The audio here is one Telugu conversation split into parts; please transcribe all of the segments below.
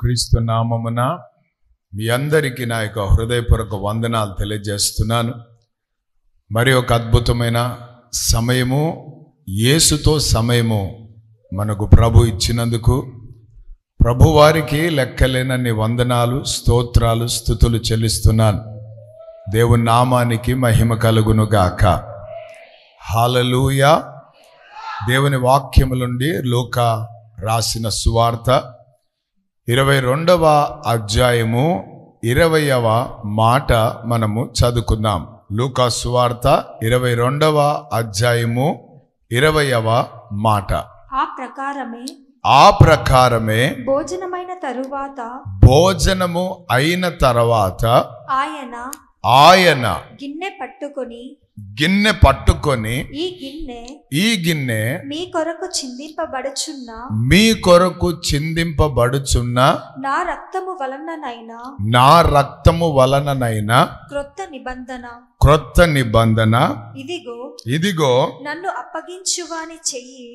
యేసుక్రీస్తు నామమున మీ అందరికీ నా యొక్క హృదయపూర్వక వందనాలు తెలియజేస్తున్నాను. మరి ఒక అద్భుతమైన సమయము, యేసుతో సమయము మనకు ప్రభు ఇచ్చినందుకు ప్రభువారికి లెక్కలేనన్ని వందనాలు, స్తోత్రాలు, స్తుతులు చెల్లిస్తున్నాను. దేవుని నామానికి మహిమ కలుగును గాక. హల్లెలూయా. దేవుని వాక్యము నుండి లూకా రాసిన సువార్త 22వ అధ్యాయము 20వ మాట మనము చదువుకుందాం. లూకా సువార్త 22వ అధ్యాయము 20వ మాట. ఆ ప్రకారమే భోజనము అయిన తరువాత ఆయన గిన్నె పట్టుకొని ఈ గిన్నె మీ కొరకు చిందింపబడుచున్న నా రక్తము వలననైనా క్రొత్త నిబంధన ఇదిగో నన్ను అప్పగించువాని చెయ్యి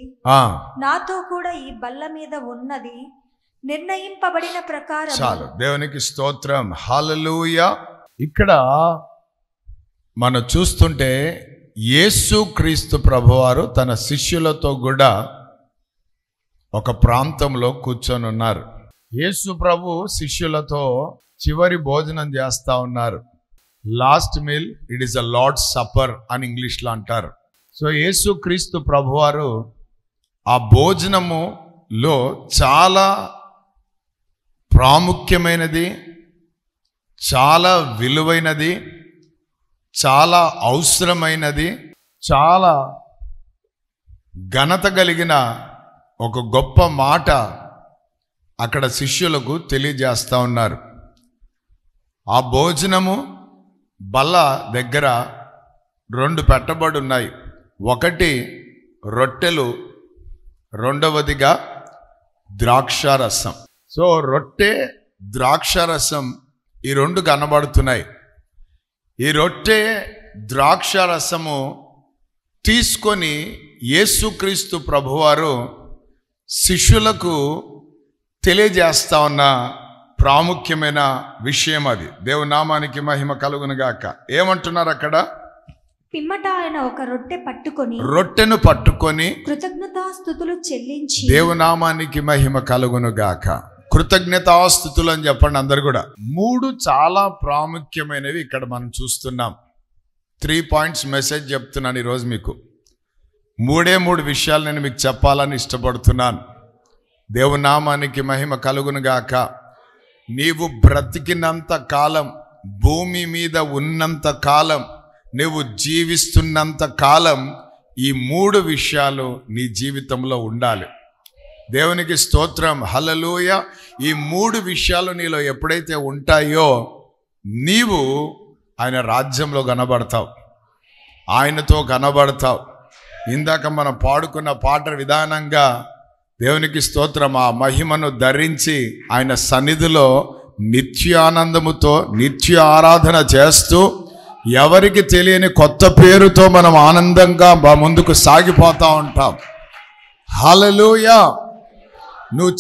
నాతో కూడా ఈ బల్ల మీద ఉన్నది నిర్ణయింపబడిన ప్రకారం. చాలు, దేవునికి స్తోత్రం. హల్లెలూయా. ఇక్కడ మనం చూస్తుంటే యేసుక్రీస్తు ప్రభువారు తన శిష్యులతో కూడా ఒక ప్రాంతంలో కూర్చొని ఉన్నారు. యేసు ప్రభు శిష్యులతో చివరి భోజనం చేస్తా ఉన్నారు. Last meal, it is a Lord's supper అని ఇంగ్లీష్లో అంటారు. సో యేసుక్రీస్తు ప్రభువారు ఆ భోజనములో చాలా ప్రాముఖ్యమైనది, చాలా విలువైనది, చాలా అవసరమైనది, చాలా ఘనత కలిగిన ఒక గొప్ప మాట అక్కడ శిష్యులకు తెలియజేస్తూ ఉన్నారు. ఆ భోజనము బల్ల దగ్గర 2 పెట్టబడి ఉన్నాయి. ఒకటి రొట్టెలు, రెండవదిగా ద్రాక్షారసం. సో రొట్టె, ద్రాక్షారసం ఈ 2 కనబడుతున్నాయి. ఈ రొట్టె, ద్రాక్షారసము తీసుకొని యేసుక్రీస్తు ప్రభువారు శిష్యులకు తెలియజేస్తా ఉన్న ప్రాముఖ్యమైన విషయం అది. దేవుని నామానికి మహిమ కలుగునుగాక. ఏమంటున్నారు అక్కడ? పిమ్మట ఆయన ఒక రొట్టెను పట్టుకొని కృతజ్ఞతాస్తుతులు చెల్లించి, దేవుని నామానికి మహిమ కలుగునుగాక, కృతజ్ఞతాస్తుతులు అని చెప్పండి అందరు కూడా. 3 చాలా ప్రాముఖ్యమైనవి ఇక్కడ మనం చూస్తున్నాం. 3 పాయింట్స్ మెసేజ్ చెప్తున్నాను ఈరోజు మీకు. 3 విషయాలు నేను మీకు చెప్పాలని ఇష్టపడుతున్నాను. దేవుని నామానికి మహిమ కలుగునుగాక. నీవు బ్రతికినంత కాలం, భూమి మీద ఉన్నంత కాలం, నువ్వు జీవిస్తున్నంత కాలం ఈ 3 విషయాలు నీ జీవితంలో ఉండాలి. దేవునికి స్తోత్రం. హల్లెలూయా. ఈ 3 విషయాలు నీలో ఎప్పుడైతే ఉంటాయో నీవు ఆయన రాజ్యంలో కనబడతావు, ఆయనతో కనబడతావు. ఇందాక మనం పాడుకున్న పాట విధానంగా దేవునికి స్తోత్రం, ఆ మహిమను ధరించి ఆయన సన్నిధిలో నిత్యానందముతో నిత్య ఆరాధన చేస్తూ ఎవరికి తెలియని కొత్త పేరుతో మనం ఆనందంగా ముందుకు సాగిపోతూ ఉంటాం. హల్లెలూయా. నువ్వు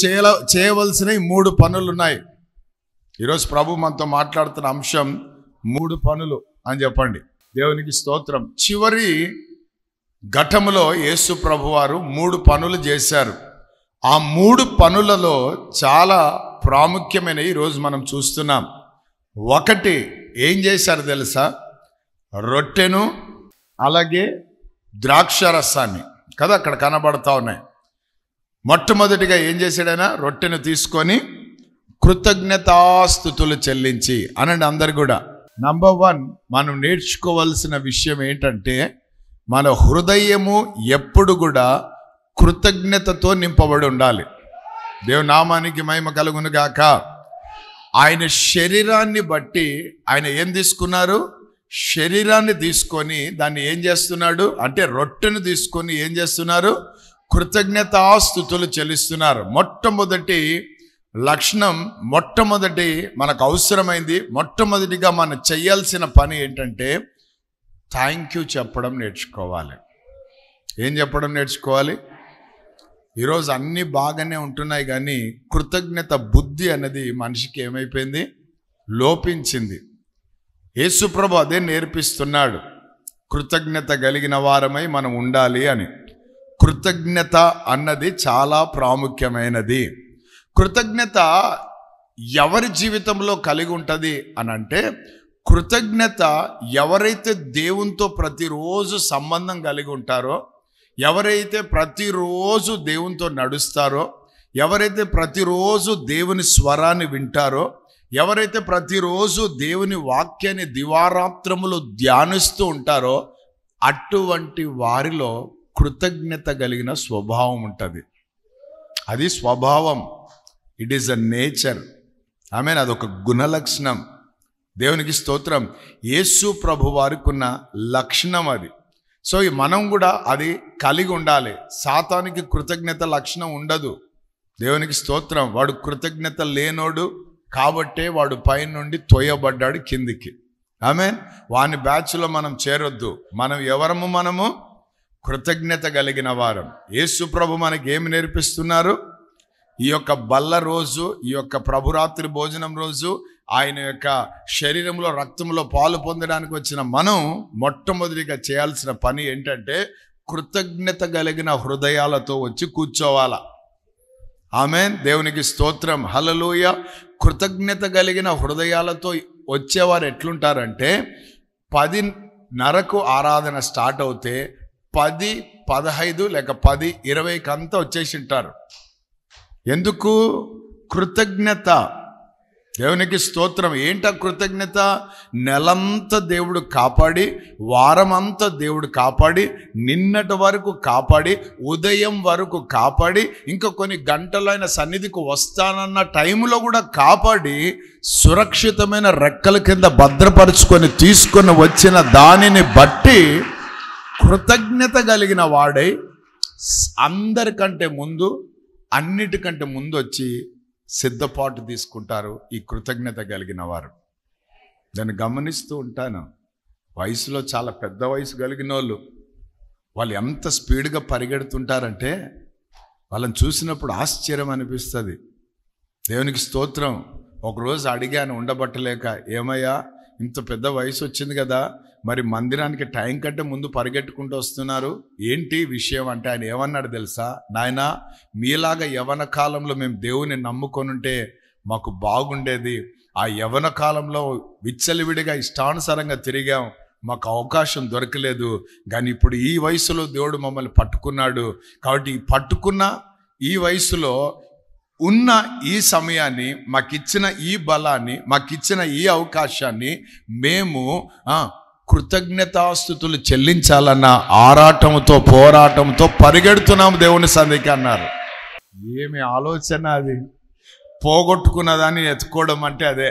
చేయవలసిన 3 పనులు ఉన్నాయి. ఈరోజు ప్రభు మనతో మాట్లాడుతున్న అంశం 3 పనులు అని చెప్పండి. దేవునికి స్తోత్రం. చివరి ఘట్టములో యేసు ప్రభువారు 3 పనులు చేశారు. ఆ 3 పనులలో చాలా ప్రాముఖ్యమైనవి ఈరోజు మనం చూస్తున్నాం. ఒకటి ఏం చేశారు తెలుసా? రొట్టెను, అలాగే ద్రాక్షారసాన్ని కదా అక్కడ కనబడతా ఉన్నాయి. మొట్టమొదటిగా ఏం చేశాడైనా? రొట్టెను తీసుకొని కృతజ్ఞతాస్తుతులు చెల్లించి అనండి అందరు కూడా. నంబర్ 1 మనం నేర్చుకోవాల్సిన విషయం ఏంటంటే మన హృదయము ఎప్పుడు కూడా కృతజ్ఞతతో నింపబడి ఉండాలి. దేవుని నామానికి మహిమ కలుగును గాక. ఆయన శరీరాన్ని బట్టి ఆయన ఏం తీసుకున్నారు? శరీరాన్ని తీసుకొని దాన్ని ఏం చేస్తున్నాడు అంటే రొట్టెను తీసుకొని ఏం చేస్తున్నారు? కృతజ్ఞతాస్తుతులు చెల్లిస్తున్నారు. మొట్టమొదటి లక్షణం, మొట్టమొదటి మనకు అవసరమైంది, మొట్టమొదటిగా మనం చేయాల్సిన పని ఏంటంటే థ్యాంక్ యూ చెప్పడం నేర్చుకోవాలి. ఏం చెప్పడం నేర్చుకోవాలి? ఈరోజు అన్నీ బాగానే ఉంటున్నాయి, కానీ కృతజ్ఞత బుద్ధి అనేది మనిషికి ఏమైపోయింది? లోపించింది. యేసుప్రభు అదే నేర్పిస్తున్నాడు, కృతజ్ఞత కలిగిన వారమై మనం ఉండాలి అని. కృతజ్ఞత అన్నది చాలా ప్రాముఖ్యమైనది. కృతజ్ఞత ఎవరి జీవితంలో కలిగి ఉంటుంది అని అంటే, కృతజ్ఞత ఎవరైతే దేవునితో ప్రతిరోజు సంబంధం కలిగి ఉంటారో, ఎవరైతే ప్రతిరోజు దేవునితో నడుస్తారో, ఎవరైతే ప్రతిరోజు దేవుని స్వరాన్ని వింటారో, ఎవరైతే ప్రతిరోజు దేవుని వాక్యాన్ని దివారాత్రములు ధ్యానిస్తూ ఉంటారో, అటువంటి వారిలో కృతజ్ఞత కలిగిన స్వభావం ఉంటుంది. అది స్వభావం, ఇట్ ఈస్ అ నేచర్. ఆమేన్. అదొక గుణలక్షణం. దేవునికి స్తోత్రం. యేసు ప్రభు వారికి ఉన్న లక్షణం అది. సో మనం కూడా అది కలిగి ఉండాలి. సాతానికి కృతజ్ఞత లక్షణం ఉండదు. దేవునికి స్తోత్రం. వాడు కృతజ్ఞత లేనోడు కాబట్టే వాడు పైనుండి తోయబడ్డాడు కిందికి. ఆమేన్. వాని బ్యాచ్లో మనం చేరొద్దు. మనం ఎవరము? మనము కృతజ్ఞత కలిగిన వారం. యేసు ప్రభు మనకి ఏమి నేర్పిస్తున్నారు? ఈ యొక్క బల్ల రోజు, ఈ యొక్క ప్రభురాత్రి భోజనం రోజు, ఆయన యొక్క శరీరంలో రక్తంలో పాలు పొందడానికి వచ్చిన మనం మొట్టమొదటిగా చేయాల్సిన పని ఏంటంటే, కృతజ్ఞత కలిగిన హృదయాలతో వచ్చి కూర్చోవాలా. ఆమేన్. దేవునికి స్తోత్రం. హల్లెలూయా. కృతజ్ఞత కలిగిన హృదయాలతో వచ్చేవారు ఎట్లుంటారంటే, 10:30కు ఆరాధన స్టార్ట్ అవుతే 10:15 లేక 10:20 అంతా వచ్చేసి ఉంటారు. ఎందుకు? కృతజ్ఞత. దేవునికి స్తోత్రం. ఏంటా కృతజ్ఞత? నెలంతా దేవుడు కాపాడి, వారమంతా దేవుడు కాపాడి, నిన్నటి వరకు కాపాడి, ఉదయం వరకు కాపాడి, ఇంకా కొన్ని గంటలు ఆయన సన్నిధికి వస్తానన్న టైంలో కూడా కాపాడి, సురక్షితమైన రెక్కల కింద భద్రపరుచుకొని తీసుకొని వచ్చిన దానిని బట్టి కృతజ్ఞత కలిగిన వాడై అందరికంటే ముందు, అన్నిటికంటే ముందు వచ్చి సిద్ధపాటు తీసుకుంటారు ఈ కృతజ్ఞత కలిగిన వారు. దాన్ని గమనిస్తూ ఉంటాను. వయసులో చాలా పెద్ద వయసు కలిగిన వాళ్ళు ఎంత స్పీడ్గా పరిగెడుతుంటారంటే వాళ్ళని చూసినప్పుడు ఆశ్చర్యం అనిపిస్తుంది. దేవునికి స్తోత్రం. ఒకరోజు అడిగాను ఉండబట్టలేక, ఏమయ్యా ఇంత పెద్ద వయసు వచ్చింది కదా, మరి మందిరానికి టైం కంటే ముందు పరిగెట్టుకుంటూ వస్తున్నారు, ఏంటి విషయం అంటే ఆయన ఏమన్నాడు తెలుసా? నాయనా, మీలాగా యవన కాలంలో మేము దేవుని నమ్ముకొని ఉంటే మాకు బాగుండేది. ఆ యవన కాలంలో విచ్చలవిడిగా ఇష్టానుసారంగా తిరిగాం, మాకు అవకాశం దొరకలేదు. కానీ ఇప్పుడు ఈ వయసులో దేవుడు మమ్మల్ని పట్టుకున్నాడు. కాబట్టి పట్టుకున్న ఈ వయసులో ఉన్న ఈ సమయాన్ని, మాకిచ్చిన ఈ బలాన్ని, మాకిచ్చిన ఈ అవకాశాన్ని మేము కృతజ్ఞతాస్తుతులు చెల్లించాలన్న ఆరాటంతో, పోరాటంతో పరిగెడుతున్నాం దేవుని సన్నిధికి అన్నారు. ఏమి ఆలోచన అది! పోగొట్టుకున్నదాన్ని ఎత్తుకోవడం అంటే అదే.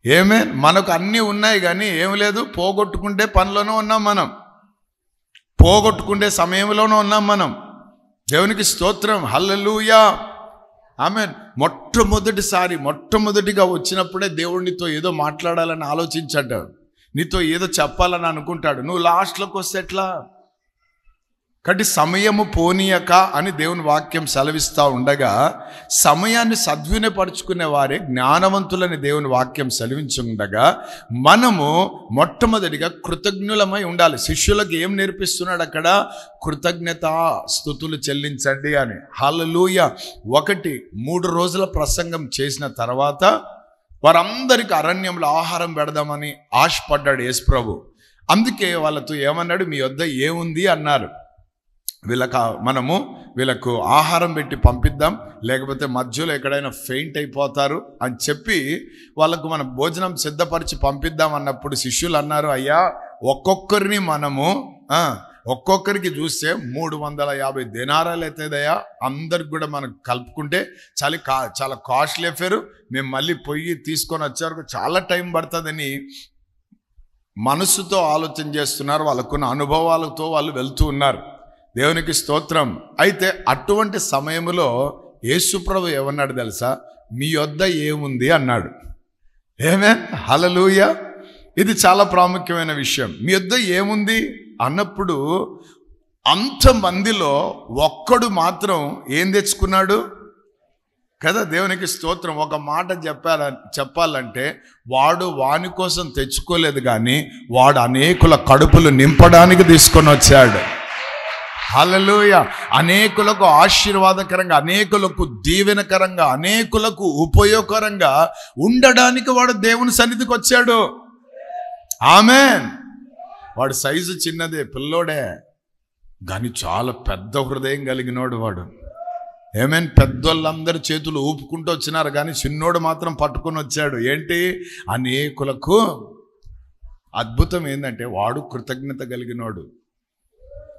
ఏమే మనకు అన్నీ ఉన్నాయి కానీ ఏమి లేదు. పోగొట్టుకుంటే పనిలోనూ ఉన్నాం మనం, పోగొట్టుకుంటే సమయంలోనూ ఉన్నాం మనం. దేవునికి స్తోత్రం. హల్లెలూయా. ఆమేన్. మొట్టమొదటిగా వచ్చినప్పుడే దేవుడు నీతో ఏదో మాట్లాడాలని ఆలోచించాడు, నీతో ఏదో చెప్పాలని అనుకుంటాడు. నువ్వు లాస్ట్లోకి వస్తే ఎట్లా? కాబట్టి సమయము పోనీయక అని దేవుని వాక్యం సెలవిస్తూ ఉండగా, సమయాన్ని సద్వినియోగపరుచుకునే వారే జ్ఞానవంతులని దేవుని వాక్యం సెలవించుండగా, మనము మొట్టమొదటిగా కృతజ్ఞులమై ఉండాలి. శిష్యులకు ఏం నేర్పిస్తున్నాడు అక్కడ? కృతజ్ఞతా స్తుతులు చెల్లించండి అని. హల్లెలూయా. 3 రోజుల ప్రసంగం చేసిన తర్వాత వారందరికీ అరణ్యంలో ఆహారం పెడదామని ఆశపడ్డాడు యేసు ప్రభు. అందుకే వాళ్ళతో ఏమన్నాడు? మీ వద్ద ఏముంది అన్నారు. వీళ్ళకు ఆహారం పెట్టి పంపిద్దాం, లేకపోతే మధ్యలో ఎక్కడైనా ఫెయింట్ అయిపోతారు అని చెప్పి వాళ్ళకు మనం భోజనం సిద్ధపరిచి పంపిద్దాం అన్నప్పుడు శిష్యులు అన్నారు, అయ్యా ఒక్కొక్కరిని మనము ఒక్కొక్కరికి చూస్తే 350 దేనారాలు అవుతుందయ్యా, అందరికి కూడా మనం కలుపుకుంటే చాలా కాస్ట్లీ అఫేరు, మేము మళ్ళీ పొయ్యి తీసుకొని వచ్చేవరకు చాలా టైం పడుతుందని మనసుతో ఆలోచన చేస్తున్నారు. వాళ్ళకున్న అనుభవాలతో వాళ్ళు వెళ్తూ ఉన్నారు. దేవునికి స్తోత్రం. అయితే అటువంటి సమయంలో యేసుప్రభు ఏమన్నాడు తెలుసా? మీ వద్ద ఏముంది అన్నాడు. ఆమేన్. హల్లెలూయా. ఇది చాలా ప్రాముఖ్యమైన విషయం. మీ వద్ద ఏముంది అన్నప్పుడు అంతమందిలో ఒక్కడు మాత్రం ఏం తెచ్చుకున్నాడు కదా? దేవునికి స్తోత్రం. ఒక మాట చెప్పాలంటే వాడు వాని కోసం తెచ్చుకోలేదు, కానీ వాడు అనేకుల కడుపులు నింపడానికి తీసుకొని వచ్చాడు. హల్లెలూయా. అనేకులకు ఆశీర్వాదకరంగా, అనేకులకు దీవెనకరంగా, అనేకులకు ఉపయోగకరంగా ఉండడానికి వాడు దేవుని సన్నిధికి వచ్చాడు. ఆమేన్. వాడు సైజు చిన్నదే, పిల్లోడే, కానీ చాలా పెద్ద హృదయం కలిగినోడు వాడు. ఏమేన్ పెద్దోళ్ళందరూ చేతులు ఊపుకుంటూ వచ్చినారు, కానీ చిన్నోడు మాత్రం పట్టుకొని వచ్చాడు. ఏంటి? అనేకులకు. అద్భుతం ఏంటంటే వాడు కృతజ్ఞత కలిగినోడు.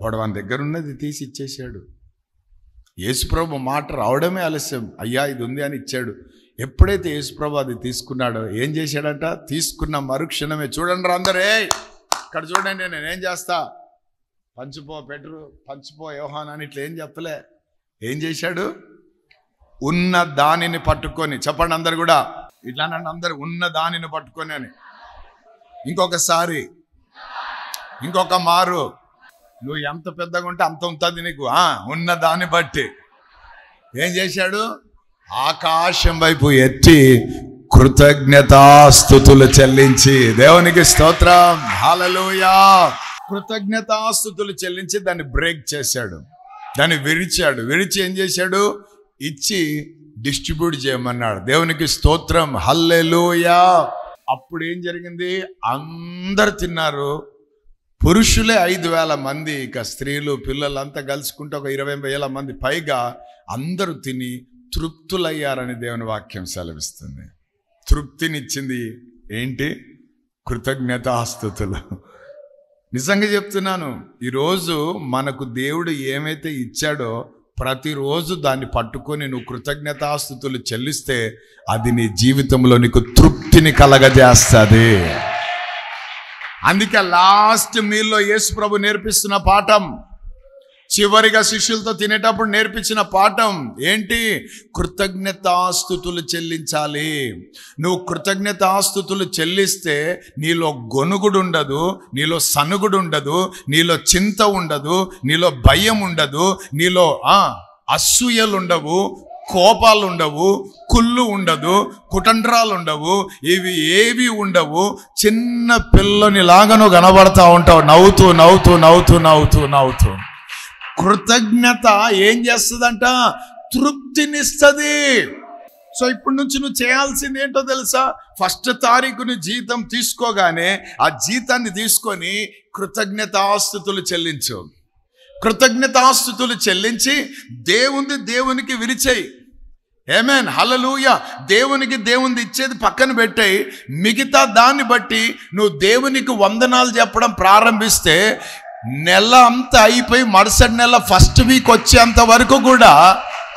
వాడు మన దగ్గర ఉన్నది తీసి ఇచ్చేసాడు. యేసుప్రభు మాట రావడమే ఆలస్యం. అయ్యా ఇది ఉంది అని ఇచ్చాడు. ఎప్పుడైతే యేసుప్రభు అది తీసుకున్నాడో ఏం చేశాడంట? తీసుకున్న మరుక్షణమే, చూడండి అందరే ఇక్కడ చూడండి, నేనేం చేస్తా, పంచిపో పెట్రు, పంచిపో యోహాన్ అని ఇట్లా ఏం చెప్పలే. ఏం చేశాడు? ఉన్న దానిని పట్టుకొని, చెప్పండి అందరు కూడా ఇట్లా నన్ను అందరు, ఉన్న దానిని పట్టుకొని అని. ఇంకొకసారి, ఇంకొక మారు, నువ్వు ఎంత పెద్దగా ఉంటే అంత ఉంటుంది నీకు. ఉన్న దాన్ని బట్టి ఏం చేశాడు? ఆకాశం వైపు ఎత్తి కృతజ్ఞతాస్తుతులు చెల్లించి, దేవునికి స్తోత్రం, హల్లెలూయా, కృతజ్ఞతాస్తుతులు చెల్లించి దాన్ని బ్రేక్ చేశాడు, దాన్ని విరిచాడు. విరిచి ఏం చేశాడు? ఇచ్చి డిస్ట్రిబ్యూట్ చేయమన్నాడు. దేవునికి స్తోత్రం, హల్లెలూయా. అప్పుడు ఏం జరిగింది? అందరు తిన్నారు. పురుషులే 5,000 మంది, ఇక స్త్రీలు పిల్లలంతా కలుసుకుంటే ఒక 20,000 మంది పైగా అందరూ తిని తృప్తులయ్యారని దేవుని వాక్యం సెలవిస్తుంది. తృప్తినిచ్చింది ఏంటి? కృతజ్ఞతాస్తుతులు. నిజంగా చెప్తున్నాను, ఈరోజు మనకు దేవుడు ఏమైతే ఇచ్చాడో ప్రతిరోజు దాన్ని పట్టుకొని నువ్వు కృతజ్ఞతాస్తుతులు చెల్లిస్తే అది నీ జీవితంలో నీకు తృప్తిని కలగజేస్తుంది. అందుకే లాస్ట్ మీల్లో యేసు ప్రభు నేర్పిస్తున్న పాఠం, చివరిగా శిష్యులతో తినేటప్పుడు నేర్పించిన పాఠం ఏంటి? కృతజ్ఞతాస్తుతులు చెల్లించాలి. నువ్వు కృతజ్ఞతాస్తుతులు చెల్లిస్తే నీలో గొనుగుడు ఉండదు, నీలో సనుగుడు ఉండదు, నీలో చింత ఉండదు, నీలో భయం ఉండదు, నీలో అసూయలు ఉండవు, కోపాలు ఉండవు, కుళ్ళు ఉండదు, కుటండ్రాలు ఉండవు, ఇవి ఏవి ఉండవు. చిన్న పిల్లని లాగా నువ్వు కనబడతా ఉంటావు, నవ్వుతూ నవ్వుతూ నవ్వుతూ నవ్వుతూ నవ్వుతూ. కృతజ్ఞత ఏం చేస్తుందంట? తృప్తినిస్తుంది. సో ఇప్పటి నుంచి నువ్వు చేయాల్సింది ఏంటో తెలుసా? 1వ తారీఖుని జీతం తీసుకోగానే ఆ జీతాన్ని తీసుకొని కృతజ్ఞతాస్తుతులు చెల్లించు. కృతజ్ఞతాస్తుతులు చెల్లించి దేవునికి విరిచేయి. ఆమేన్, హల్లెలూయా. దేవునిది ఇచ్చేది పక్కన పెట్టాయి. మిగతా దాన్ని బట్టి నువ్వు దేవునికి వందనాలు చెప్పడం ప్రారంభిస్తే నెల అంతా అయిపోయి మరుసటి నెల 1st వీక్ వచ్చేంత వరకు కూడా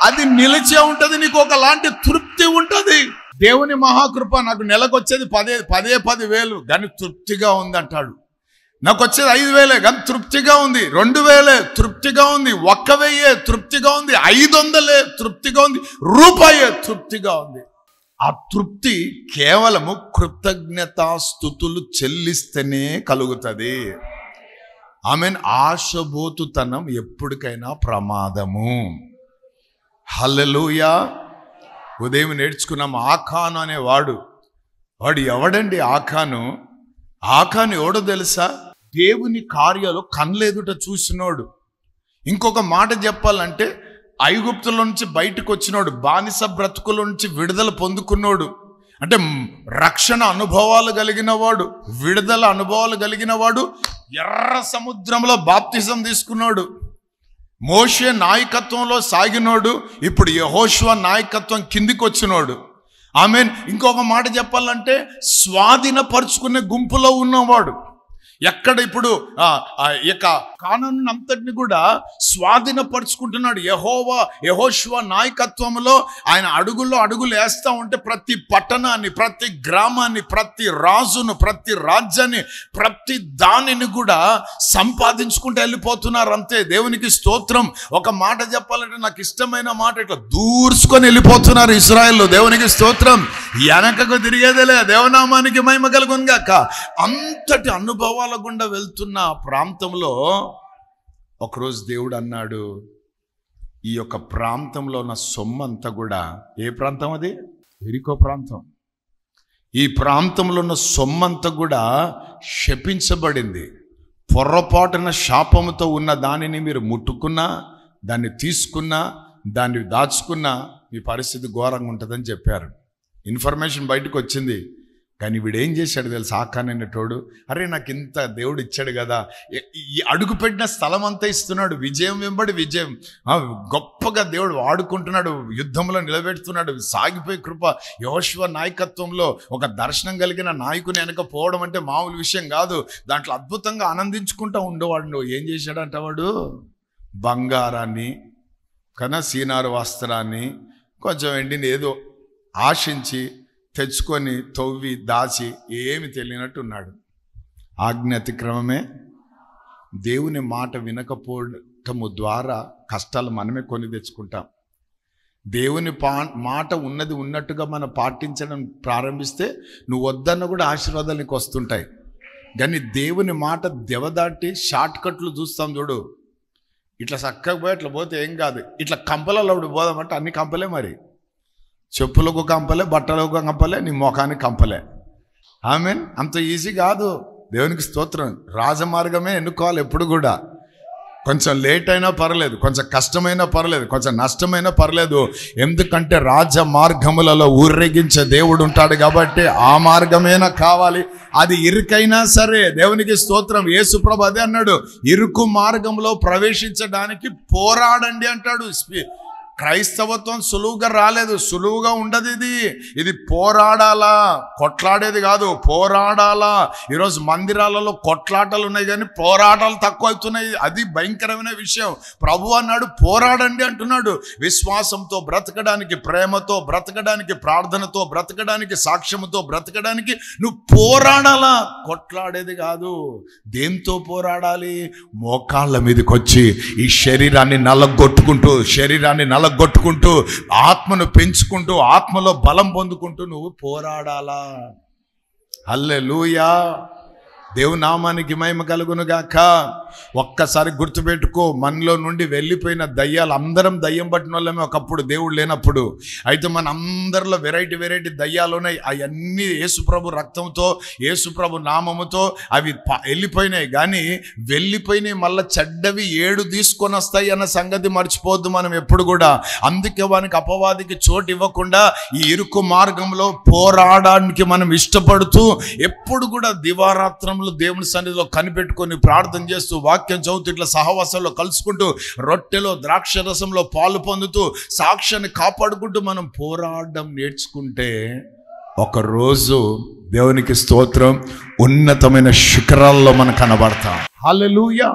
అది నిలిచే ఉంటుంది. నీకు ఒకలాంటి తృప్తి ఉంటుంది. దేవుని మహాకృప. నాకు నెలకు వచ్చేది 10,000 కానీ తృప్తిగా ఉంది అంటాడు. నాకు వచ్చేది 5,000 కానీ తృప్తిగా ఉంది. 2,000 తృప్తిగా ఉంది. 1,000 తృప్తిగా ఉంది. 500 తృప్తిగా ఉంది. రూపాయే తృప్తిగా ఉంది. ఆ తృప్తి కేవలము కృతజ్ఞతాస్తుతులు చెల్లిస్తేనే కలుగుతుంది. ఆమెన్. ఆశబోతుతనం ఎప్పటికైనా ప్రమాదము. హల్లెలూయా. ఉదయం నేర్చుకున్నాం. ఆకాను అనేవాడు, వాడు ఎవడండి? ఆకాను ఎవడో తెలుసా? దేవుని కార్యాలు కళ్ళెదుట చూసినోడు. ఇంకొక మాట చెప్పాలంటే ఐగుప్తుల నుంచి బయటకు వచ్చినోడు, బానిస బ్రతుకుల నుంచి విడుదల పొందుకున్నోడు, అంటే రక్షణ అనుభవాలు కలిగిన వాడు, విడుదల అనుభవాలు కలిగిన వాడు, ఎర్ర సముద్రంలో బాప్తిజం తీసుకున్నాడు, మోషే నాయకత్వంలో సాగినోడు, ఇప్పుడు యెహోషువ నాయకత్వం కిందికి వచ్చినోడు. ఆమేన్. ఇంకొక మాట చెప్పాలంటే స్వాధీనపరుచుకునే గుంపులో ఉన్నవాడు. ఎక్కడ ఇప్పుడు కానాను అంతటిని కూడా స్వాధీనపరుచుకుంటున్నాడు. యెహోషువ నాయకత్వంలో ఆయన అడుగులు వేస్తా ఉంటే ప్రతి పట్టణాన్ని, ప్రతి గ్రామాన్ని, ప్రతి రాజును, ప్రతి రాజ్యాన్ని, ప్రతి దానిని కూడా సంపాదించుకుంటూ వెళ్ళిపోతున్నారు. అంతే. దేవునికి స్తోత్రం. ఒక మాట చెప్పాలంటే నాకు ఇష్టమైన మాట, ఇట్లా దూర్చుకొని వెళ్ళిపోతున్నారు ఇశ్రాయేలు. దేవునికి స్తోత్రం. వెనకకు తిరిగేదేలే. దేవనామానికి మహిమ కలుగును గాక. అంతటి అనుభవాల గుండా వెళ్తున్న ప్రాంతంలో ఒకరోజు దేవుడు అన్నాడు, ఈ యొక్క ప్రాంతంలో ఉన్న సొమ్మంతా కూడా, ఏ ప్రాంతం అది? ఎరికో ప్రాంతం. ఈ ప్రాంతంలో ఉన్న సొమ్మంతా కూడా శపించబడింది. పొర్రపాటున శాపముతో ఉన్న దానిని మీరు ముట్టుకున్నా, దాన్ని తీసుకున్నా, దాన్ని దాచుకున్నా మీ పరిస్థితి ఘోరంగా ఉంటుందని చెప్పారు. ఇన్ఫర్మేషన్ బయటకు వచ్చింది. కానీ వీడేం చేశాడు తెలుసు? ఆకానైనటోడు, అరే నాకు ఇంత దేవుడు ఇచ్చాడు కదా, ఈ అడుగుపెట్టిన స్థలం అంతా ఇస్తున్నాడు, విజయం వెంబడి విజయం, గొప్పగా దేవుడు వాడుకుంటున్నాడు, యుద్ధంలో నిలబెడుతున్నాడు, సాగిపోయే కృప. యెహోషువ నాయకత్వంలో ఒక దర్శనం కలిగిన నాయకుని వెనక పోవడం అంటే మామూలు విషయం కాదు. దాంట్లో అద్భుతంగా ఆనందించుకుంటూ ఉండేవాడు. నువ్వు ఏం చేశాడంట వాడు? బంగారాన్ని కదా, సీనారు వస్త్రాన్ని, కొంచెం వెండిని ఏదో ఆశించి తెచ్చుకొని తవ్వి దాచి ఏమి తెలియనట్టు ఉన్నాడు. ఆజ్ఞ అతిక్రమమే. దేవుని మాట వినకపోవటము ద్వారా కష్టాలు మనమే కొని తెచ్చుకుంటాం. దేవుని మాట ఉన్నది ఉన్నట్టుగా మనం పాటించడం ప్రారంభిస్తే నువ్వు వద్దన్న కూడా ఆశీర్వాదాలు నీకు వస్తుంటాయి. కానీ దేవుని మాట దెవదాటి షార్ట్ కట్లు చూస్తాం చూడు. ఇట్లా చక్కగా పోయి అట్లా పోతే ఏం కాదు, ఇట్లా కంపలలో పోదామంటే అన్ని కంపలే. మరి చెప్పులకు కంపలే, బట్టలకు కంపలే, నీ ముఖానికి కంపలే. ఆమేన్. అంత ఈజీ కాదు. దేవునికి స్తోత్రం. రాజమార్గమే ఎన్నుకోవాలి ఎప్పుడు కూడా. కొంచెం లేట్ అయినా పర్లేదు, కొంచెం కష్టమైనా పర్లేదు, కొంచెం నష్టమైనా పర్లేదు. ఎందుకంటే రాజ మార్గములలో ఊరేగించే దేవుడు ఉంటాడు కాబట్టి ఆ మార్గమేనా కావాలి. అది ఇరుకైనా సరే. దేవునికి స్తోత్రం. యేసుప్రభు అదే అన్నాడు, ఇరుకు మార్గంలో ప్రవేశించడానికి పోరాడండి అంటాడు. క్రైస్తవత్వం సులువుగా రాలేదు, సులువుగా ఉండదు. ఇది పోరాడాలా, కొట్లాడేది కాదు, పోరాడాలా. ఈరోజు మందిరాలలో కొట్లాటలు ఉన్నాయి కానీ పోరాటాలు తక్కువ అవుతున్నాయి. అది భయంకరమైన విషయం. ప్రభు అన్నాడు పోరాడండి అంటున్నాడు. విశ్వాసంతో బ్రతకడానికి, ప్రేమతో బ్రతకడానికి, ప్రార్థనతో బ్రతకడానికి, సాక్ష్యముతో బ్రతకడానికి నువ్వు పోరాడాలా, కొట్లాడేది కాదు. దేంతో పోరాడాలి? మోకాళ్ళ మీదకి వచ్చి ఈ శరీరాన్ని నలగొట్టుకుంటూ ఆత్మను పెంచుకుంటూ ఆత్మలో బలం పొందుకుంటూ నువ్వు పోరాడాలా. హల్లెలూయా. దేవుని నామానికి మహిమ కలుగును గాక. ఒక్కసారి గుర్తుపెట్టుకో, మనలో నుండి వెళ్ళిపోయిన దయ్యాలు, అందరం దయ్యం పట్టిన వాళ్ళమే ఒకప్పుడు దేవుడు లేనప్పుడు. అయితే మన అందరిలో వెరైటీ దయ్యాలు ఉన్నాయి. అవన్నీ యేసుప్రభు రక్తంతో, యేసుప్రభు నామముతో అవి వెళ్ళిపోయినాయి. కానీ వెళ్ళిపోయినాయి మళ్ళీ చెడ్డవి 7 తీసుకొని వస్తాయి అన్న సంగతి మర్చిపోవద్దు మనం ఎప్పుడు కూడా. అందుకే వానికి, అపవాదికి చోటు ఇవ్వకుండా ఈ ఇరుకు మార్గంలో పోరాడడానికి మనం ఇష్టపడుతూ ఎప్పుడు కూడా దివారాత్రంలో దేవుని సన్నిధిలో కనిపెట్టుకొని ప్రార్థన చేస్తూ, వాక్యం చదువుతూ, ఇట్లా సహవాసంలో కలుసుకుంటూ, రొట్టెలో ద్రాక్ష రసంలో పాలు పొందుతూ, సాక్ష్యాన్ని కాపాడుకుంటూ మనం పోరాడడం నేర్చుకుంటే ఒకరోజు దేవునికి స్తోత్రం ఉన్నతమైన శిఖరాల్లో మనం కనబడతాం. హల్లెలూయా.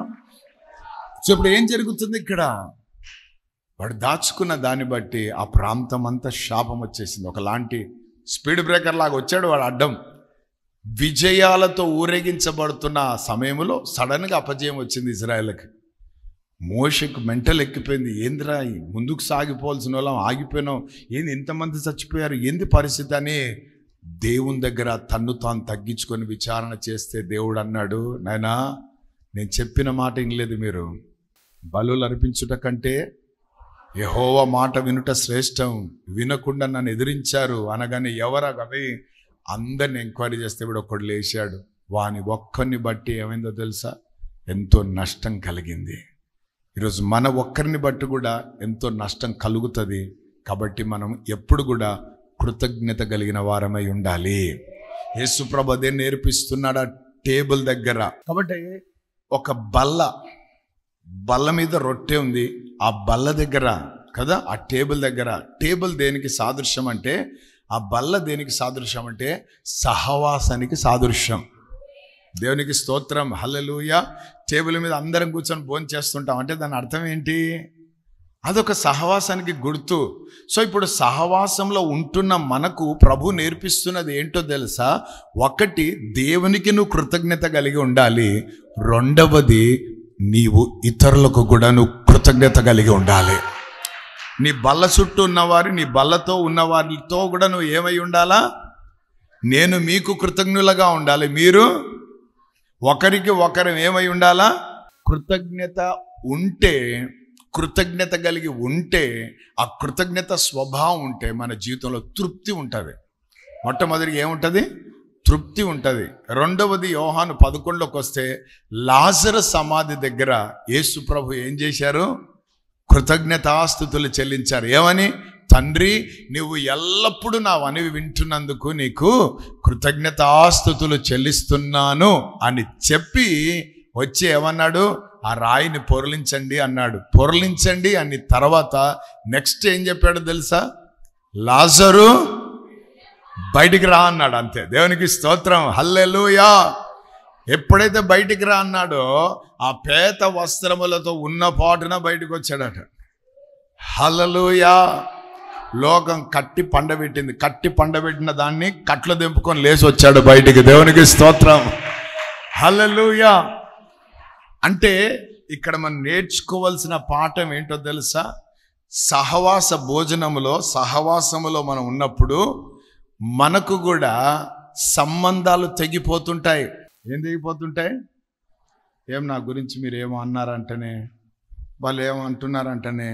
సో ఇప్పుడు ఏం జరుగుతుంది ఇక్కడ? వాడు దాచుకున్న దాన్ని బట్టి ఆ ప్రాంతం అంతా శాపం వచ్చేసింది. ఒకలాంటి స్పీడ్ బ్రేకర్ లాగా వచ్చాడు వాడు అడ్డం. విజయాలతో ఊరేగించబడుతున్న సమయంలో సడన్గా అపజయం వచ్చింది ఇజ్రాయేల్కి. మోషేకు మెంటల్ ఎక్కిపోయింది. ఏందిరా, ముందుకు సాగిపోవాల్సిన వాళ్ళం ఆగిపోయినాం, ఏంది ఇంతమంది చచ్చిపోయారు, ఏంది పరిస్థితి అని దేవుని దగ్గర తన్ను తాను తగ్గించుకొని విచారణ చేస్తే దేవుడు అన్నాడు, నాయనా నేను చెప్పిన మాట వినలేదు మీరు. బలులు అర్పించుట కంటే యెహోవా మాట వినుట శ్రేష్టం. వినకుండా నన్ను ఎదిరించారు అనగానే ఎవరా అవి అందరిని ఎంక్వైరీ చేస్తే కూడా ఒకడు లేచాడు. వాని ఒక్కరిని బట్టి ఏమైందో తెలుసా? ఎంతో నష్టం కలిగింది. ఈరోజు మన ఒక్కరిని బట్టి కూడా ఎంతో నష్టం కలుగుతుంది. కాబట్టి మనం ఎప్పుడు కూడా కృతజ్ఞత కలిగిన వారమై ఉండాలి. యేసుప్రభు అదే నేర్పిస్తున్నాడు ఆ టేబుల్ దగ్గర. కాబట్టి ఒక బల్ల మీద రొట్టె ఉంది, ఆ బల్ల దగ్గర కదా, ఆ టేబుల్ దగ్గర. టేబుల్ దేనికి సాదృశ్యం అంటే, ఆ బల్ల దేనికి సాదృశ్యం అంటే సహవాసానికి సాదృశ్యం. దేవునికి స్తోత్రం. హల్లెలూయా. టేబుల్ మీద అందరం కూర్చొని భోజనం చేస్తుంటాం అంటే దాని అర్థం ఏంటి? అదొక సహవాసానికి గుర్తు. సో ఇప్పుడు సహవాసంలో ఉంటున్న మనకు ప్రభు నేర్పిస్తున్నది ఏంటో తెలుసా? ఒకటి, దేవునికి నువ్వు కృతజ్ఞత కలిగి ఉండాలి. రెండవది, నీవు ఇతరులకు కూడా నువ్వు కృతజ్ఞత కలిగి ఉండాలి. నీ బల్ల చుట్టూ ఉన్నవారు, నీ బల్లతో ఉన్నవారితో కూడా నువ్వు ఏమై ఉండాలా? నేను మీకు కృతజ్ఞులుగా ఉండాలి, మీరు ఒకరికి ఒకరు ఏమై ఉండాలా? కృతజ్ఞత ఉంటే, కృతజ్ఞత కలిగి ఉంటే, ఆ కృతజ్ఞత స్వభావం ఉంటే మన జీవితంలో తృప్తి ఉంటుంది. మొట్టమొదటిగా ఏముంటుంది? తృప్తి ఉంటుంది. రెండవది యోహాను 11లోకి వస్తే, లాజరు సమాధి దగ్గర యేసు ప్రభు ఏం చేశారు? కృతజ్ఞతాస్తుతులు చెల్లించారు. ఏమని? తండ్రి, నువ్వు ఎల్లప్పుడూ నా వనివి వింటున్నందుకు నీకు కృతజ్ఞతాస్తుతులు చెల్లిస్తున్నాను అని చెప్పి వచ్చి ఏమన్నాడు? ఆ రాయిని పొరలించండి అన్నాడు. పొరలించండి అని తర్వాత నెక్స్ట్ ఏం చెప్పాడు తెలుసా? లాజరు బయటికి రా అన్నాడు. అంతే. దేవునికి స్తోత్రం, హల్లెలూయా. ఎప్పుడైతే బయటికి రా అన్నాడో ఆ పేత వస్త్రములతో ఉన్న పాటున బయటకు వచ్చాడట. హల్లెలూయా. లోకం కట్టి పండబెట్టింది, కట్టి పండబెట్టిన దాన్ని కట్లు దింపుకొని లేచి వచ్చాడు బయటికి. దేవునికి స్తోత్రం, హల్లెలూయా. అంటే ఇక్కడ మనం నేర్చుకోవాల్సిన పాఠం ఏంటో తెలుసా? సహవాస భోజనములో, సహవాసములో మనం ఉన్నప్పుడు మనకు కూడా సంబంధాలు తెగిపోతుంటాయి. ఏం తెగిపోతుంటాయి? ఏం నా గురించి మీరు ఏమో అన్నారంటనే, వాళ్ళు ఏమో అంటున్నారంటనే,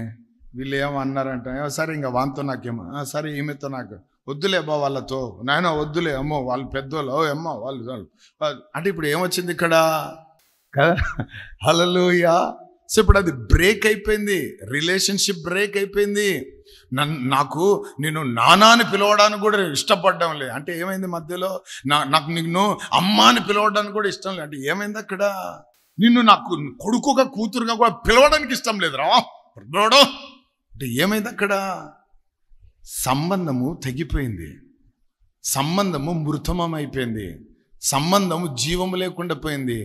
వీళ్ళు ఏమో అన్నారంటే, సరే ఇంకా వాంతో నాకేమో, సరే ఈమెతో నాకు వద్దులే బా, వాళ్ళతో నాయన వద్దులే, అమ్మో వాళ్ళు పెద్దోళ్ళు, అమ్మో వాళ్ళు అంటే ఇప్పుడు ఏమొచ్చింది ఇక్కడ కదా? హల్లెలూయా. సో ఇప్పుడు అది బ్రేక్ అయిపోయింది, రిలేషన్షిప్ బ్రేక్ అయిపోయింది. నేను నానా అని పిలవడానికి కూడా ఇష్టపడడం లేదు. అంటే ఏమైంది మధ్యలో? నాకు నిన్ను అమ్మ అని పిలవడానికి కూడా ఇష్టం లేదు. అంటే ఏమైంది అక్కడ? నిన్ను నాకు కొడుకుగా కూతురుగా కూడా పిలవడానికి ఇష్టం లేదు రా అంటే ఏమైంది అక్కడ? సంబంధము తెగిపోయింది, సంబంధము మృతమం అయిపోయింది, సంబంధము జీవము లేకుండా పోయింది.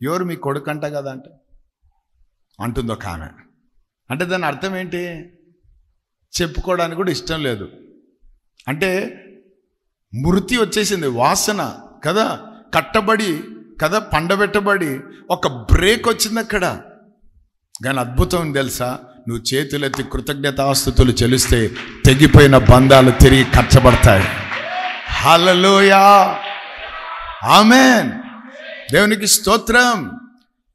ఎవరు? మీ కొడుకు అంట కదా అంటే అంటుందో ఒక ఆమె. అంటే దాని అర్థం ఏంటి? చెప్పుకోవడానికి కూడా ఇష్టం లేదు. అంటే మృతి వచ్చేసింది, వాసన కదా, కట్టబడి కదా, పండబెట్టబడి ఒక బ్రేక్ వచ్చింది అక్కడ. కానీ అద్భుతం తెలుసా? నువ్వు చేతులెత్తి కృతజ్ఞతాస్తుతులు చెల్లిస్తే తెగిపోయిన బంధాలు తిరిగి కట్టబడతాయి. హల్లెలూయా, ఆమేన్. దేవునికి స్తోత్రం.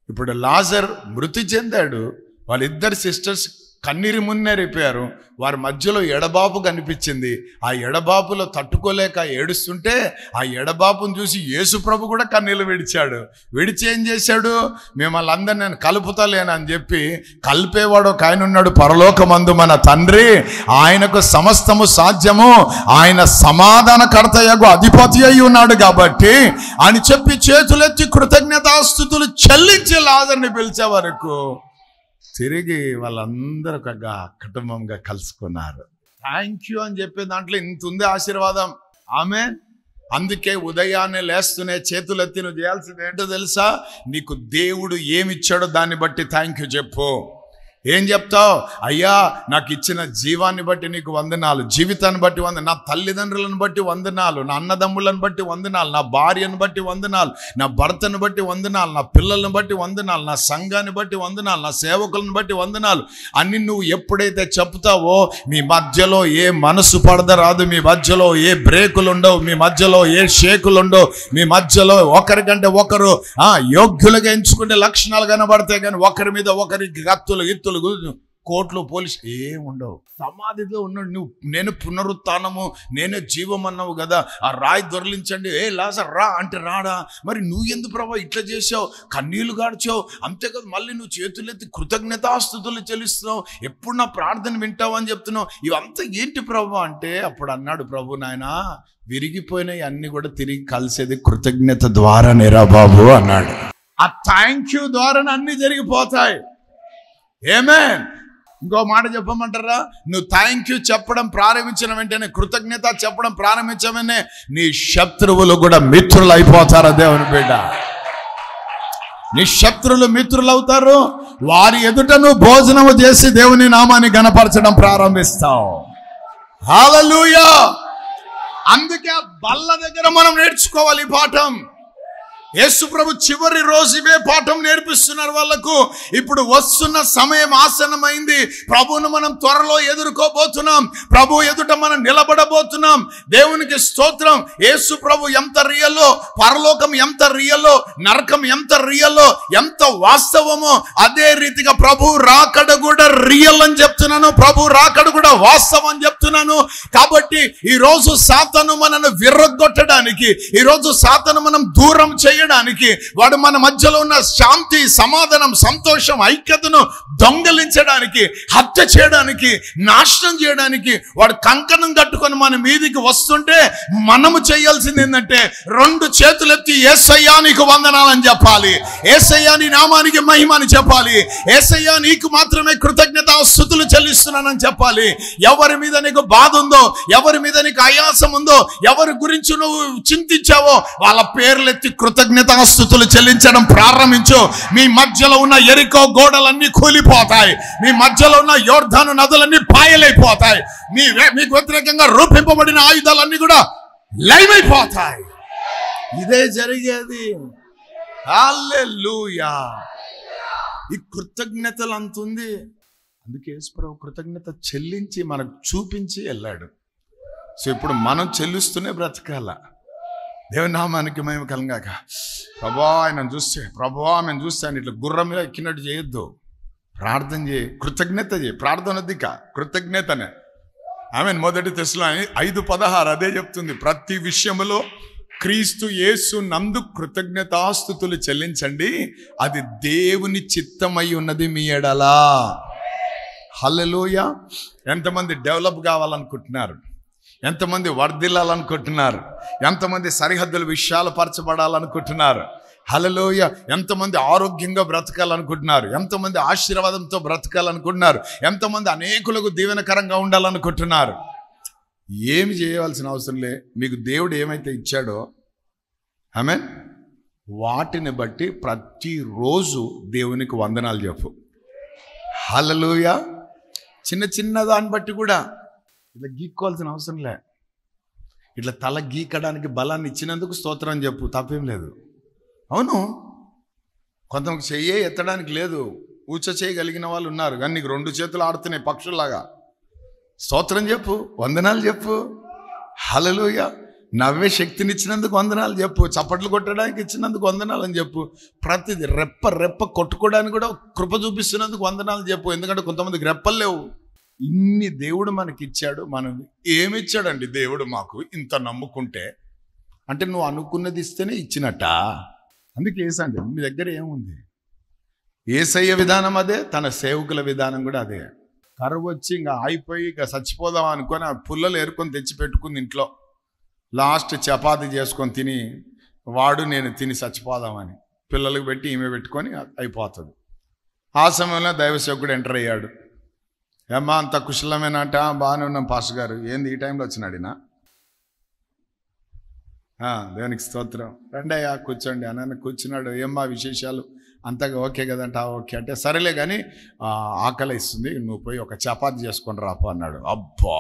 ఇప్పుడు లాజర్ మృతి చెందాడు. వాళ్ళిద్దరు సిస్టర్స్ కన్నీరు మున్నీరైపోయారు. వారి మధ్యలో ఎడబాపు కనిపించింది. ఆ ఎడబాపులో తట్టుకోలేక ఏడుస్తుంటే ఆ ఎడబాపును చూసి యేసు ప్రభు కూడా కన్నీళ్ళు విడిచాడు. విడిచి ఏం చేశాడు? మిమ్మల్ని అందరిని నేను కలుపుతలేనని చెప్పి, కలిపేవాడు ఒక ఆయన ఉన్నాడు పరలోకమందు మన తండ్రి, ఆయనకు సమస్తము సాధ్యము, ఆయన సమాధానకర్తయగు అధిపతి అయి ఉన్నాడు కాబట్టి అని చెప్పి చేతులెత్తి కృతజ్ఞతాస్తుతులు చెల్లించి లాజర్ని పిలిచే వరకు తిరిగి వాళ్ళందరూ ఒక కుటుంబంగా కలుసుకున్నారు. థ్యాంక్ యూ అని చెప్పే దాంట్లో ఇంత ఉంది ఆశీర్వాదం. ఆమేన్. అందుకే ఉదయాన్నే లేస్తూనే చేతులెత్తి నువ్వు చేయాల్సింది ఏంటో తెలుసా? నీకు దేవుడు ఏమిచ్చాడో దాన్ని బట్టి థ్యాంక్ యూ చెప్పు. ఏం చెప్తావు? అయ్యా నాకు ఇచ్చిన జీవాన్ని బట్టి నీకు వందనాలు, జీవితాన్ని బట్టి వందనాలు, నా తల్లిదండ్రులను బట్టి వందనాలు, నా అన్నదమ్ములను బట్టి వందనాలు, నా భార్యను బట్టి వందనాలు, నా భర్తను బట్టి వందనాలు, నా పిల్లలను బట్టి వందనాలు, నా సంఘాన్ని బట్టి వందనాలు, నా సేవకులను బట్టి వందనాలు అన్ని నువ్వు ఎప్పుడైతే చెప్తావో మీ మధ్యలో ఏ మనసు పడదరాదు, మీ మధ్యలో ఏ బ్రేకులు ఉండవు, మీ మధ్యలో ఏ షేకులు ఉండవు, మీ మధ్యలో ఒకరికంటే ఒకరు యోగ్యులుగా ఎంచుకునే లక్షణాలు కనబడతాయి. కానీ ఒకరి మీద ఒకరికి కత్తులు గిత్తులు కోట్లు పోలీసు ఏముండవు. సమాధిలో ఉన్నాడు నువ్వు, నేను పునరుత్థానము, నేనే జీవం అన్నావు కదా, ఆ రాయి దొరలించండి, ఏ లాజర్ రా అంటే రాడా? మరి నువ్వు ఎందుకు ప్రభా ఇట్లా చేసావు, కన్నీళ్లు గాడ్చావు, అంతేకాదు మళ్ళీ నువ్వు చేతులెత్తి కృతజ్ఞతాస్తుతులు చెల్లిస్తున్నావు, ఎప్పుడు నా ప్రార్థన వింటావు అని చెప్తున్నావు, ఇవంతా ఏంటి ప్రభు అంటే అప్పుడు అన్నాడు ప్రభు, నాయనా విరిగిపోయినవి అన్ని కూడా తిరిగి కలిసేది కృతజ్ఞత ద్వారానేరా బాబు అన్నాడు. ఆ థ్యాంక్ యూ ద్వారానే అన్ని జరిగిపోతాయి. ఆమేన్. ఇంకో మాట చెప్పమంటారా? నువ్వు థ్యాంక్ యూ చెప్పడం ప్రారంభించిన వెంటనే, కృతజ్ఞత చెప్పడం ప్రారంభించిన వెంటనే నీ శత్రువులు కూడా మిత్రులు అయిపోతారు. దేవుని బిడ్డ, నీ శత్రువులు మిత్రులు అవుతారు. వారి ఎదుట నువ్వు భోజనము చేసి దేవుని నామాన్ని గణపరచడం ప్రారంభిస్తావు. హల్లెలూయా. అందుకే బల్ల దగ్గర మనం నేర్చుకోవాలి ఈ పాఠం. యేసు ప్రభు చివరి రోజు ఇవే పాఠం నేర్పిస్తున్నారు వాళ్ళకు. ఇప్పుడు వస్తున్న సమయం ఆసన్నమైంది. ప్రభువును మనం త్వరలో ఎదుర్కోబోతున్నాం. ప్రభు ఎదుట మనం నిలబడబోతున్నాం. దేవునికి స్తోత్రం. యేసు ప్రభు ఎంత రియల్లో, పరలోకం ఎంత రియల్లో, నరకం ఎంత రియల్లో, ఎంత వాస్తవమో అదే రీతిగా ప్రభు రాకడ కూడా రియల్ అని చెప్తున్నాను. ప్రభు రాకడ కూడా వాస్తవం అని చెప్తున్నాను. కాబట్టి ఈ రోజు సాతాను మనను విర్రగొట్టడానికి, ఈ రోజు సాతాను మనం దూరం చేయడానికి, వాడు మన మధ్యలో ఉన్న శాంతి, సమాధానం, సంతోషం, ఐక్యతను దొంగలించడానికి, హత్య చేయడానికి, నాశనం చేయడానికి వాడు కంకణం కట్టుకొని మన మీదికి వస్తుంటే మనము చేయాల్సింది ఏంటంటే 2 చేతులెత్తి యేసయ్యా నీకు వందనాలని చెప్పాలి. యేసయ్యా నీ నామానికి మహిమ అని చెప్పాలి. యేసయ్యా నీకు మాత్రమే కృతజ్ఞతాస్తుతులు చెల్లిస్తున్నానని చెప్పాలి. ఎవరి మీద నీకు బాధ ఉందో, ఎవరి మీద నీకు ఆయాసం ఉందో, ఎవరి గురించి నువ్వు చింతించావో వాళ్ళ పేర్లెత్తి కృతజ్ఞతాస్తుతులు చెల్లించడం ప్రారంభించు. మీ మధ్యలో ఉన్న ఎరికో గోడలన్నీ కూలిపోతాయి. మీ మధ్యలో ఉన్న యోర్దాను నదులన్నీ పాయలైపోతాయి. మీకు వ్యతిరేకంగా రూపింపబడిన ఆయుధాలన్నీ కూడా లైమైపోతాయి. ఇదే జరిగేది. హల్లెలూయా. ఈ కృతజ్ఞతలు అంతుంది. అందుకే యేసు ప్రభు కృతజ్ఞత చెల్లించి మనకు చూపించి వెళ్ళాడు. సో ఇప్పుడు మనం చెల్లిస్తూనే బ్రతకాల. దేవుని నామానికి మేము కలంగాక. ప్రభువా ఆయన చూస్తే, ప్రభువా మేము చూస్తాను ఇట్లా గుర్రం మీద ఎక్కినట్టు చేయొద్దు. ప్రార్థన చేయి, కృతజ్ఞత చేయి. ప్రార్థన దిక్క కృతజ్ఞతనే. ఆమెన్. 1 తెస్సలోనికీయులు 5:16 అదే చెప్తుంది. ప్రతి విషయములో క్రీస్తు యేసు నందు కృతజ్ఞతాస్తుతులు చెల్లించండి, అది దేవుని చిత్తమై ఉన్నది మీ ఎడలా. హల్లెలూయా. ఎంతమంది డెవలప్ కావాలనుకుంటున్నారు, ఎంతమంది వర్ధిల్లాలనుకుంటున్నారు, ఎంతమంది సరిహద్దుల విషయాలు పరచబడాలనుకుంటున్నారు. హల్లెలూయా. ఎంతమంది ఆరోగ్యంగా బ్రతకాలనుకుంటున్నారు, ఎంతమంది ఆశీర్వాదంతో బ్రతకాలనుకుంటున్నారు, ఎంతమంది అనేకులకు దీవెనకరంగా ఉండాలనుకుంటున్నారు. ఏమి చేయవలసిన అవసరం లే. మీకు దేవుడు ఏమైతే ఇచ్చాడో ఆమేన్, వాటిని బట్టి ప్రతిరోజు దేవునికి వందనాలు చెప్పు. హల్లెలూయా. చిన్న చిన్న దాన్ని బట్టి కూడా ఇట్లా గీక్కోవాల్సిన అవసరం లే. ఇట్లా తల గీకడానికి బలాన్ని ఇచ్చినందుకు స్తోత్రం చెప్పు, తప్పేం లేదు. అవును, కొంతమంది చెయ్యే ఎత్తడానికి లేదు, ఊచ చేయగలిగిన వాళ్ళు ఉన్నారు, కానీ నీకు 2 చేతులు ఆడుతున్నాయి పక్షుల్లాగా. స్తోత్రం చెప్పు, వందనాలు చెప్పు. హల్లెలూయా. నవ్వే శక్తిని ఇచ్చినందుకు వందనాలు చెప్పు, చప్పట్లు కొట్టడానికి ఇచ్చినందుకు వందనాలు అని చెప్పు. ప్రతిది రెప్ప కొట్టుకోవడానికి కూడా కృప చూపిస్తున్నందుకు వందనాలు చెప్పు. ఎందుకంటే కొంతమందికి రెప్పలు లేవు. ఇన్ని దేవుడు మనకి ఇచ్చాడు. మనం ఏమిచ్చాడండి దేవుడు మాకు ఇంత నమ్ముకుంటే? అంటే నువ్వు అనుకున్నది ఇస్తేనే ఇచ్చినట్ట. అందుకే ఏసండి మీ దగ్గర ఏముంది? ఏసయ్య విధానం అదే, తన సేవకుల విధానం కూడా అదే. కరువు వచ్చి ఇంకా అయిపోయి ఇంకా చచ్చిపోదాం అనుకొని ఆ పుల్లలు ఏరుకొని తెచ్చి పెట్టుకుంది ఇంట్లో. లాస్ట్ చపాతీ చేసుకొని తిని వాడు నేను తిని చచ్చిపోదామని పిల్లలకు పెట్టి ఈమె పెట్టుకొని అయిపోతుంది. ఆ సమయంలో దైవసేవకుడు ఎంటర్ అయ్యాడు. ఏమ్మా అంత కుశలమేనంట? బాగానే ఉన్నాం పాస్టర్ గారు. ఏంది ఈ టైంలో వచ్చినాడినా? దేవునికి స్తోత్రం. రండయ్యా కూర్చోండి అన్న. కూర్చున్నాడు. ఏమ్మా విశేషాలు? అంతగా ఓకే కదంట. ఓకే అంటే సరేలే కానీ ఆకలి ఇస్తుంది, నువ్వు పోయి ఒక చపాతీ చేసుకొని రాపో అన్నాడు. అబ్బా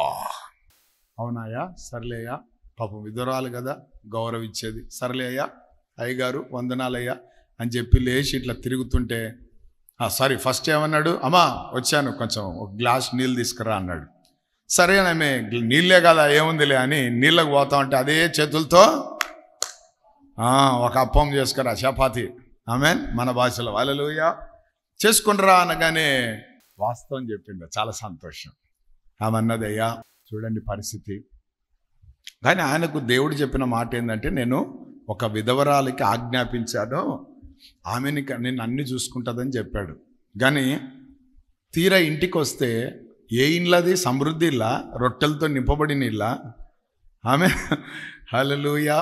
అవునాయా, సర్లేయ్యా, పాపం విధురాలు కదా గౌరవించేది. సర్లేయ్యా అయ్యగారు వందనాలయ్యా అని చెప్పి లేచి ఇట్లా తిరుగుతుంటే సారీ ఫస్ట్ ఏమన్నాడు, అమ్మా వచ్చాను కొంచెం ఒక గ్లాస్ నీళ్ళు తీసుకురా అన్నాడు. సరేనమ్మే నీళ్ళే కదా ఏముందిలే అని నీళ్ళకు పోతా ఉంటే అదే చేతులతో ఒక అప్పం చేసుకురా చపాతి. ఆమేన్. మన భాషలో హల్లెలూయా చేసుకునిరా అనగానే వాస్తవం చెప్పింది. చాలా సంతోషం. ఆమె అన్నది, అయ్యా చూడండి పరిస్థితి. కానీ ఆయనకు దేవుడు చెప్పిన మాట ఏంటంటే, నేను ఒక విధవరాలికి ఆజ్ఞాపించాను, ఆమెని నేను అన్ని చూసుకుంటుందని చెప్పాడు. కానీ తీరా ఇంటికి వస్తే ఏ ఇళ్ళది? సమృద్ధి ఇల్లా, రొట్టెలతో నింపబడిన ఇల్లా? ఆమె హల్లెలూయా.